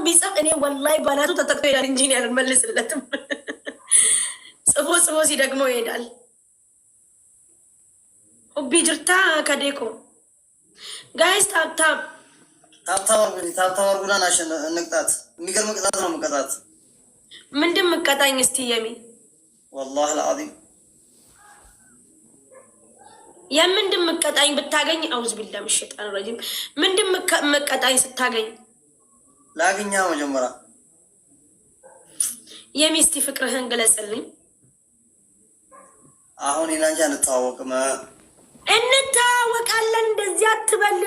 ቢጽፍ እኔ ወላሂ ባናቱ ተጠቅቶ ይሄዳል እንጂ እኔ አልመልስለትም። ጽፎ ሲደግመው ይሄዳል። ኦቢ ጅርታ ከዴኮ ጋይስ ታብታብ ጉዳን አሸነ እንቅጣት። የሚገርም ቅጣት ነው የምቀጣት። ምንድን ምቀጣኝ እስቲ የሚን ወላሂ አልዓዚም የምንድን ምቀጣኝ ብታገኝ አውዝ ቢላ ምሽጣን ረጂም ምንድን ምቀጣኝ ስታገኝ ላግኛ መጀመሪያ የሚስቲ ፍቅርህን ገለጽልኝ። አሁን ኢላንጃ እንተዋወቅም እንተዋወቃለን። እንደዚህ አትበል።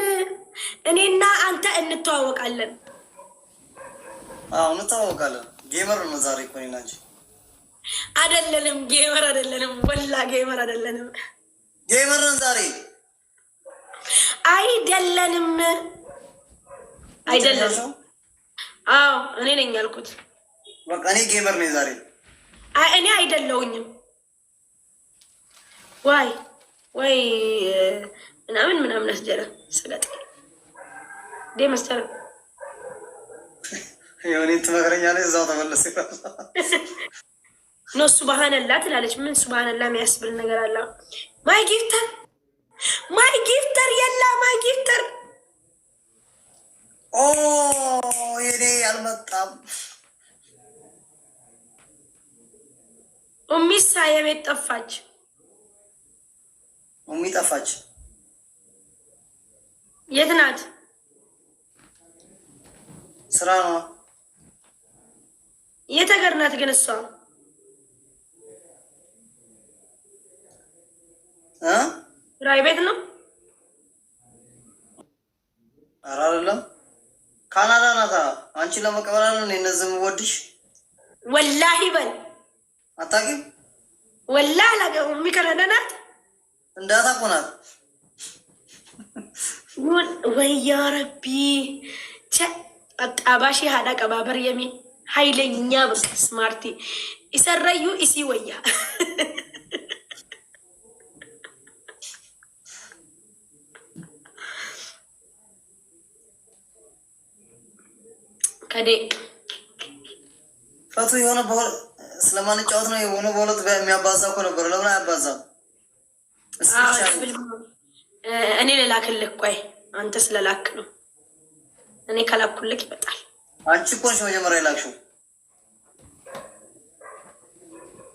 እኔና አንተ እንተዋወቃለን። አዎ እንተዋወቃለን። ጌመር ነው ዛሬ እኮ እኔና አንቺ አይደለንም። ጌመር አይደለንም። ወላ ጌመር አይደለንም። ጌመር ነን ዛሬ አይደለንም። አይደለንም። አዎ እኔ ነኝ ያልኩት። በቃ እኔ ጌመር ነኝ ዛሬ። እኔ አይደለሁኝም። ወይ ምናምን አስጀረ ሰገጥ ዴ መስጠረ የሆነ ትመክረኛለህ። እዛው ተመለስ ነው ሱብሃንላ ትላለች። ምን ሱብሃንላ የሚያስብል ነገር አለ? ማይ ጊፍተር የላ ማይ ጊፍተር የኔ አልመጣም። ኡሚሳ የቤት ጠፋች። ኡሚ ጠፋች። የት ናት? ስራ ነው። የት ሀገር ናት ግን እሷ? ስራ ቤት ነው። ኧረ አይደለም ካናዳ ናታ። አንቺ ለመቀበል ነው እነዚህ የምወድሽ። ወላሂ በል አታውቂም? ወላሂ አላውቅም። ኡሚ ካናዳ ናት። እንዳታቆናት ወይ ያ ረቢ አጣባሺ ሀዳ ቀባበር የሚን ኃይለኛ በቃ ስማርቲ ይሰራዩ እሲ ወያ ከዴ ፈቱ የሆነ ስለማንጫወት ነው የሆነ በሁለት የሚያባዛ እኮ ነበር። ለምን አያባዛም? እኔ ልላክልህ። ቆይ አንተ ስለላክ ነው። እኔ ከላኩልክ ይመጣል። አንቺ እኮ ነሽ መጀመሪያ የላክሽው።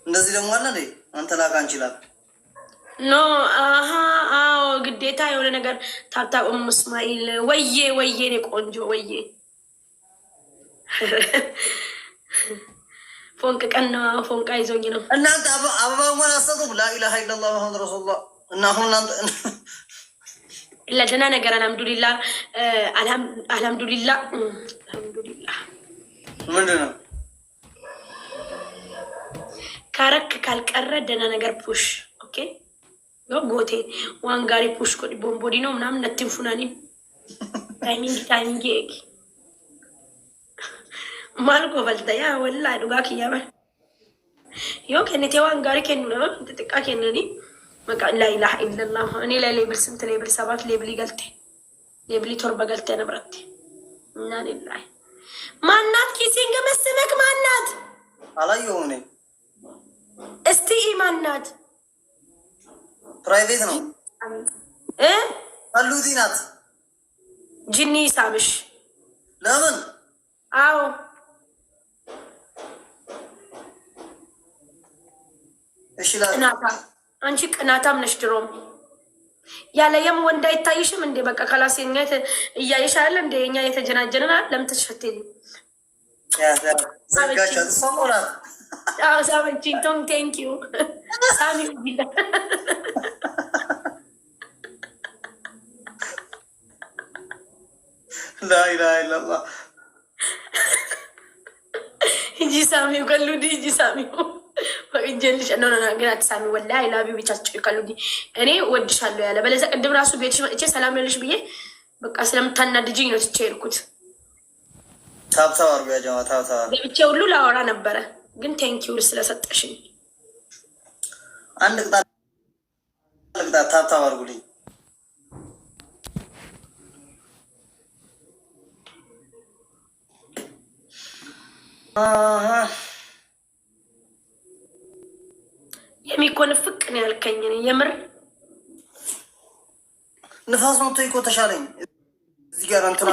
እንደዚህ ደግሞ አለ እንዴ? አንተ ላክ፣ አንቺ ላክ። ኖ አዎ ግዴታ የሆነ ነገር ታብታብ እስማኤል ወዬ እኔ ቆንጆ ወዬ ፎንቅ ቀና ፎንቃ ይዞኝ ነው። እናንተ አበባ እንኳን አሰጡም። ላኢላሃ ኢለላህ መሐመድ ረሱሉላህ እና አሁን እናንተ ለደህና ነገር አልሐምዱሊላህ ምንድን ነው ካረክ ካልቀረ ደህና ነገር ፑሽ ኦኬ ጎቴ ዋንጋሪ ፑሽ ኮዲ ቦምቦዲ ነው ምናምን ነቲን ፉናኒ ታይሚንግ ማልኮ ፈልተያ ወላ ዱጋ ክያበ ዮ ከነቴ ዋንጋሪ ከኑ ነው ተጥቃ ከነኒ መቃ ላኢላሃ ኢለላህ እኔ ለሌብል ስንት ሌብል 7 ሌብል ይገልጤ ሌብል ቶርባ ገልጤ ነብረት እና ሊላሂ ማናት ኪሲንግ መስመክ ማናት አላየሁም እኔ እስቲ ማናት ፕራይቬት ነው አሉቲ ናት ጂኒ ሳብሽ ለምን አዎ እሺ ላታ አንቺ ቅናታም ነሽ። ድሮም ያለየም ወንድ አይታይሽም እንዴ? በቃ ካላሴኛት እያይሻለ እንዴ? እኛ የተጀናጀነና ለምን ተሸተኝ ዘጋቻ ተሰሞራ ሳበቺን ቶን ቴንክ ዩ ሳሚ ቢላ ላኢላሃ ኢለላህ ሂጂ ሳሚው ከሉዲ ሂጂ ሳሚው ወንጀልሽ ነው ግን አትሳሚ ወላሂ ላቢ ብቻችሁ ይከሉዲ እኔ ወድሻለሁ ያለ በለዛ ቅድም ራሱ ቤትሽ መጥቼ ሰላም ያለሽ ብዬ በቃ ስለምታናድጂኝ ነው ትቼ ሄድኩት። ታብታብ አርጉ ያ ጀማ ታብታብ ብቻ ሁሉ ላወራ ነበረ ግን ቴንኪው ስለሰጠሽኝ። አንድ ቅጣት ታብታብ አርጉልኝ። የሚኮን ፍቅ ነው ያልከኝ የምር ንፋስ መጥቶ እኮ ተሻለኝ። እዚህ ጋር እንትና